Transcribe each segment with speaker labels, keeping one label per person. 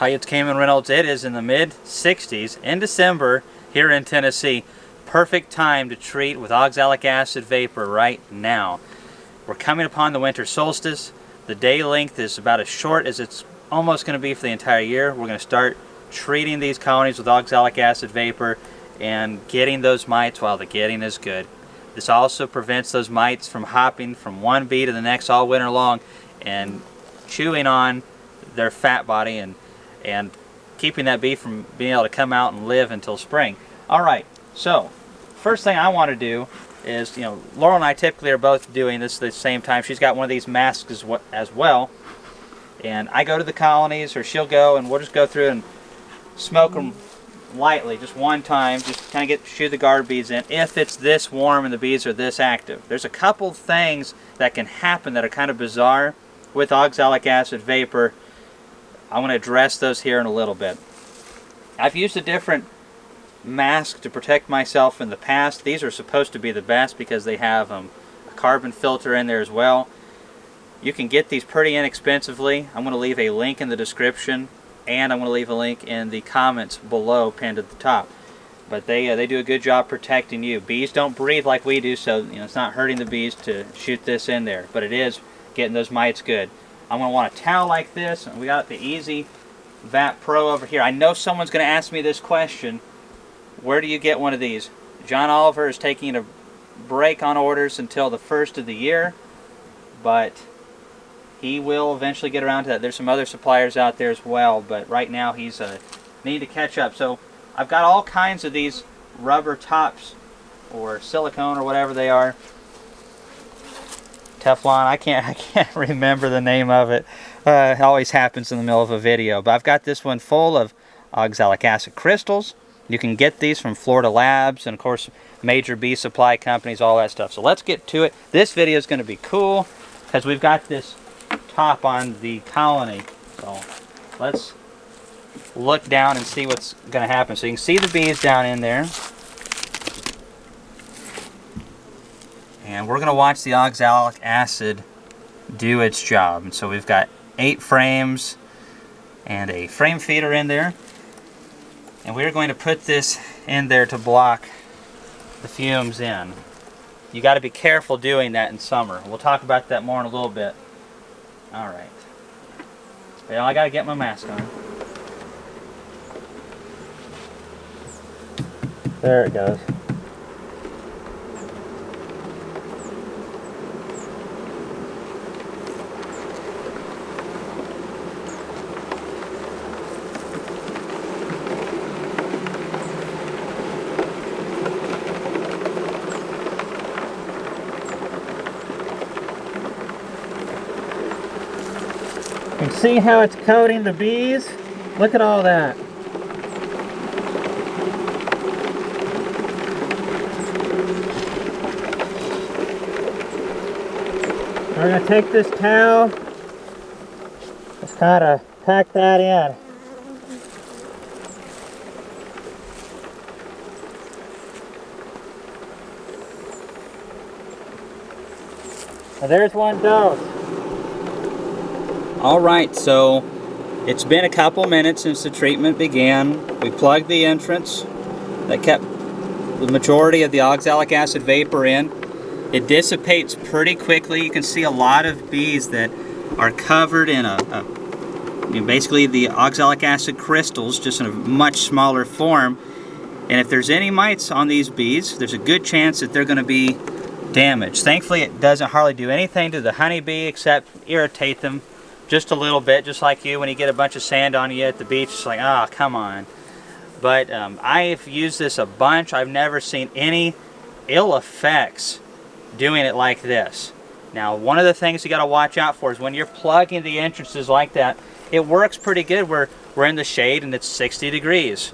Speaker 1: Hi, it's Kamon Reynolds. It is in the mid-60s in December here in Tennessee. Perfect time to treat with oxalic acid vapor right now. We're coming upon the winter solstice. The day length is about as short as it's almost going to be for the entire year. We're going to start treating these colonies with oxalic acid vapor and getting those mites while the getting is good. This also prevents those mites from hopping from one bee to the next all winter long and chewing on their fat body and keeping that bee from being able to come out and live until spring. Alright, so first thing I want to do is, Laurel and I typically are both doing this at the same time. She's got one of these masks as well. And I go to the colonies, or she'll go, and we'll just go through and smoke them lightly, just one time, just kind of shoot the guard bees in, if it's this warm and the bees are this active. There's a couple things that can happen that are kind of bizarre with oxalic acid vapor. I want to address those here in a little bit. I've used a different mask to protect myself in the past. These are supposed to be the best because they have a carbon filter in there as well. You can get these pretty inexpensively. I'm going to leave a link in the description, and I'm going to leave a link in the comments below, pinned at the top. But they do a good job protecting you. Bees don't breathe like we do, so it's not hurting the bees to shoot this in there, but it is getting those mites good. I'm going to want a towel like this, and we got the Easy Vat Pro over here. I know someone's going to ask me this question: where do you get one of these? John Oliver is taking a break on orders until the first of the year, but he will eventually get around to that. There's some other suppliers out there as well, but right now he's need to catch up. So I've got all kinds of these rubber tops, or silicone, or whatever they are. Teflon, I can't remember the name of it. It always happens in the middle of a video. But I've got this one full of oxalic acid crystals. You can get these from Florida Labs and, of course, major bee supply companies, all that stuff. So let's get to it. This video is going to be cool because we've got this top on the colony. So let's look down and see what's going to happen. So you can see the bees down in there. And we're going to watch the oxalic acid do its job. And so we've got 8 frames and a frame feeder in there. And we're going to put this in there to block the fumes in. You got to be careful doing that in summer. We'll talk about that more in a little bit. Alright. Well, I got to get my mask on. There it goes. You can see how it's coating the bees. Look at all that. We're going to take this towel, just kind of pack that in. Now there's one dose. Alright, so it's been a couple minutes since the treatment began. We plugged the entrance that kept the majority of the oxalic acid vapor in. It dissipates pretty quickly. You can see a lot of bees that are covered in basically the oxalic acid crystals, just in a much smaller form. And if there's any mites on these bees, there's a good chance that they're going to be damaged. Thankfully, it doesn't hardly do anything to the honeybee except irritate them just a little bit, just like you when you get a bunch of sand on you at the beach. It's like, ah, come on. But I've used this a bunch. I've never seen any ill effects doing it like this. Now, one of the things you got to watch out for is when you're plugging the entrances like that, it works pretty good. We're in the shade and it's 60 degrees.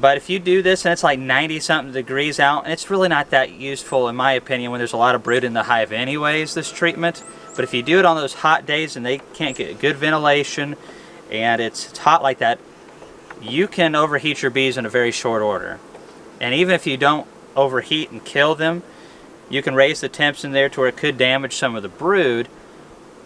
Speaker 1: But if you do this and it's like 90-something degrees out, and it's really not that useful in my opinion when there's a lot of brood in the hive anyways, this treatment. But if you do it on those hot days and they can't get good ventilation and it's hot like that, you can overheat your bees in a very short order. And even if you don't overheat and kill them, you can raise the temps in there to where it could damage some of the brood.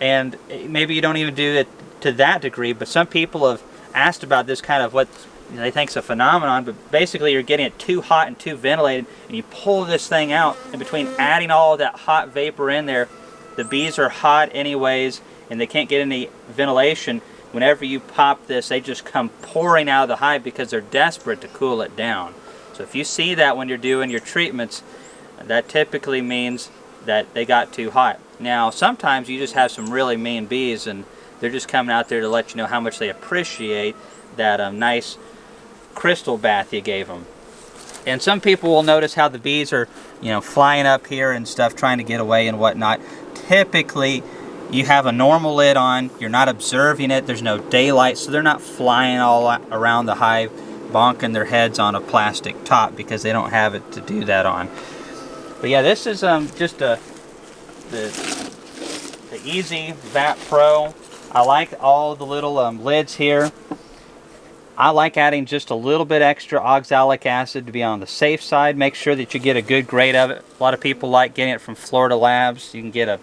Speaker 1: And maybe you don't even do it to that degree, but some people have asked about this kind of what they think is a phenomenon, but basically you're getting it too hot and too ventilated, and you pull this thing out, and between adding all of that hot vapor in there, the bees are hot anyways, and they can't get any ventilation. Whenever you pop this, they just come pouring out of the hive because they're desperate to cool it down. So if you see that when you're doing your treatments, that typically means that they got too hot. Now, sometimes you just have some really mean bees, and they're just coming out there to let you know how much they appreciate that nice crystal bath you gave them. And some people will notice how the bees are, flying up here and stuff, trying to get away and whatnot. Typically, you have a normal lid on, you're not observing it, there's no daylight, so they're not flying all around the hive, bonking their heads on a plastic top because they don't have it to do that on. But yeah, this is just the Easy Vat Pro. I like all the little lids here. I like adding just a little bit extra oxalic acid to be on the safe side. Make sure that you get a good grade of it. A lot of people like getting it from Florida Labs. You can get a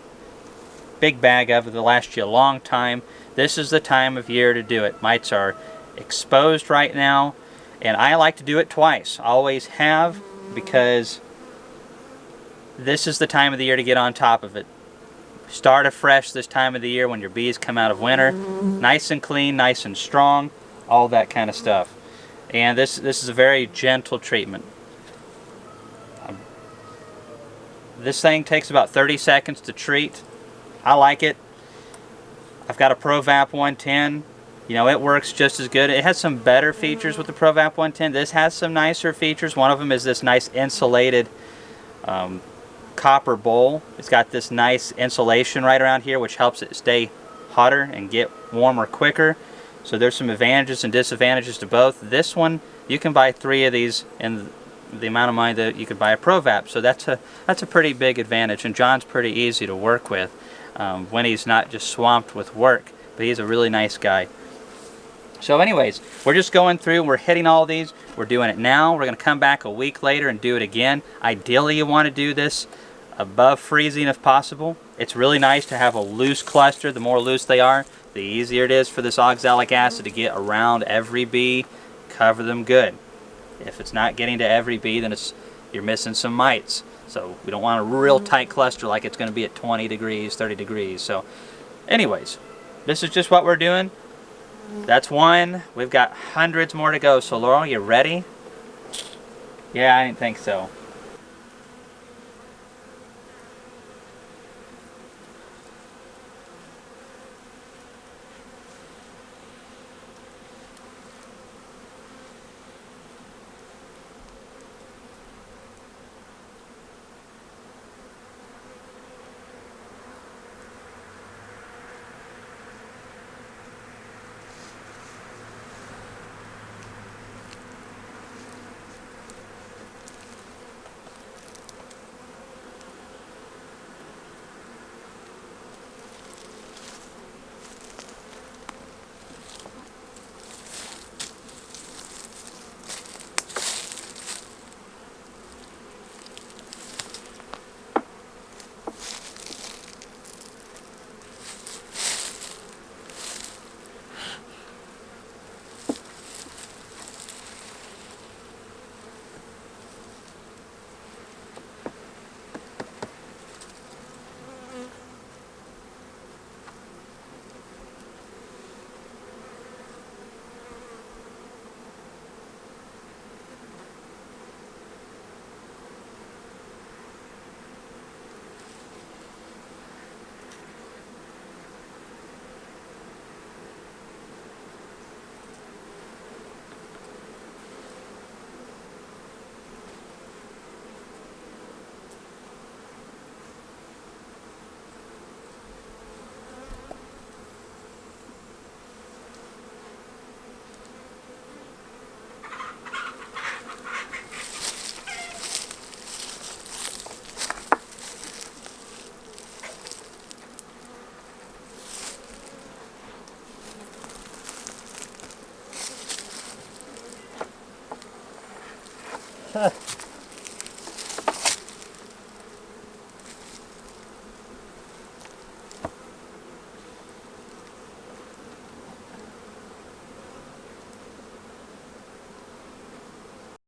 Speaker 1: big bag of it that'll last you a long time. This is the time of year to do it. Mites are exposed right now, and I like to do it twice. Always have, because this is the time of the year to get on top of it. Start afresh this time of the year when your bees come out of winter. Nice and clean, nice and strong, all that kind of stuff. And this is a very gentle treatment. This thing takes about 30 seconds to treat. I like it. I've got a ProVap 110. It works just as good. It has some better features with the ProVap 110. This has some nicer features. One of them is this nice insulated copper bowl. It's got this nice insulation right around here, which helps it stay hotter and get warmer quicker. So there's some advantages and disadvantages to both. This one, you can buy 3 of these in the amount of money that you could buy a ProVap. So that's a pretty big advantage. And John's pretty easy to work with when he's not just swamped with work. But he's a really nice guy. So anyways, we're just going through, we're hitting all these. We're doing it now. We're going to come back a week later and do it again. Ideally, you want to do this above freezing if possible. It's really nice to have a loose cluster. The more loose they are, the easier it is for this oxalic acid to get around every bee, cover them good. If it's not getting to every bee, then you're missing some mites. So we don't want a real tight cluster like it's going to be at 20 degrees, 30 degrees. So anyways, this is just what we're doing. That's one. We've got hundreds more to go. So Laurel, you ready? Yeah, I didn't think so.